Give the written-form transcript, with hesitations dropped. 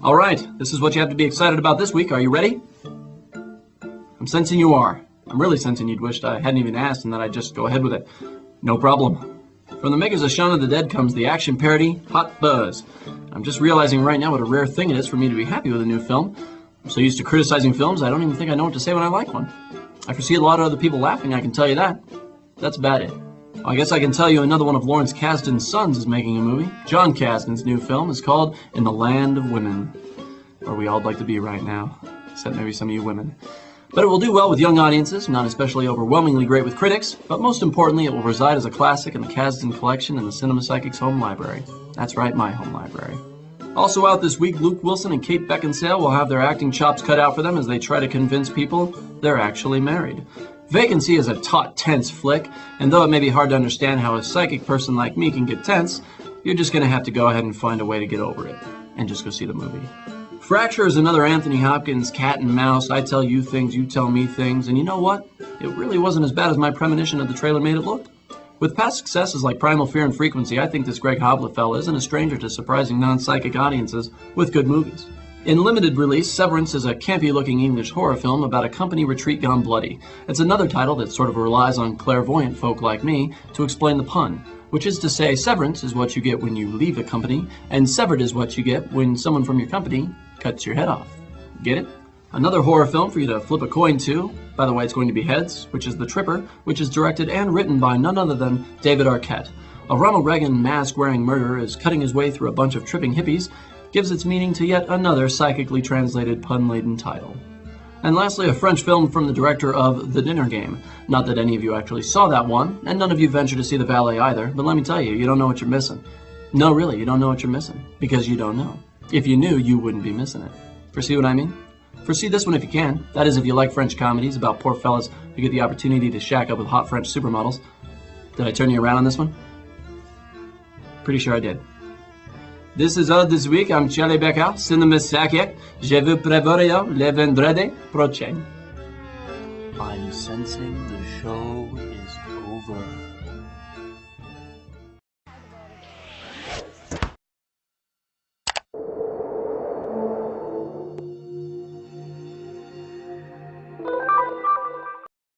All right, this is what you have to be excited about this week. Are you ready? I'm sensing you are. I'm really sensing you'd wished I hadn't even asked and that I'd just go ahead with it. No problem. From the makers of Shaun of the Dead comes the action parody Hot Buzz. I'm just realizing right now what a rare thing it is for me to be happy with a new film. I'm so used to criticizing films, I don't even think I know what to say when I like one. I foresee a lot of other people laughing, I can tell you that. That's about it. I guess I can tell you another one of Lawrence Kasdan's sons is making a movie. John Kasdan's new film is called In the Land of Women. Where we all like to be right now, except maybe some of you women. But it will do well with young audiences, not especially overwhelmingly great with critics, but most importantly, it will reside as a classic in the Kasdan collection in the Cinema Psychics home library. That's right, my home library. Also out this week, Luke Wilson and Kate Beckinsale will have their acting chops cut out for them as they try to convince people they're actually married. Vacancy is a taut, tense flick, and though it may be hard to understand how a psychic person like me can get tense, you're just going to have to go ahead and find a way to get over it, and just go see the movie. Fracture is another Anthony Hopkins cat and mouse, I tell you things, you tell me things, and you know what? It really wasn't as bad as my premonition of the trailer made it look. With past successes like Primal Fear and Frequency, I think this Greg Hoblet fella isn't a stranger to surprising non-psychic audiences with good movies. In limited release, Severance is a campy-looking English horror film about a company retreat gone bloody. It's another title that sort of relies on clairvoyant folk like me to explain the pun, which is to say severance is what you get when you leave a company, and severed is what you get when someone from your company cuts your head off. Get it? Another horror film for you to flip a coin to. By the way, it's going to be Heads, which is The Tripper, which is directed and written by none other than David Arquette. A Ronald Reagan mask-wearing murderer is cutting his way through a bunch of tripping hippies, gives its meaning to yet another psychically translated pun-laden title. And lastly, a French film from the director of The Dinner Game. Not that any of you actually saw that one, and none of you ventured to see The Valet either, but let me tell you, you don't know what you're missing. No, really, you don't know what you're missing, because you don't know. If you knew, you wouldn't be missing it. Foresee what I mean? Foresee this one if you can. That is, if you like French comedies about poor fellas who get the opportunity to shack up with hot French supermodels. Did I turn you around on this one? Pretty sure I did. This is all this week. I'm Charlie Becker, Cinema Psychic. Je vous prévois le vendredi prochain. I'm sensing the show is over.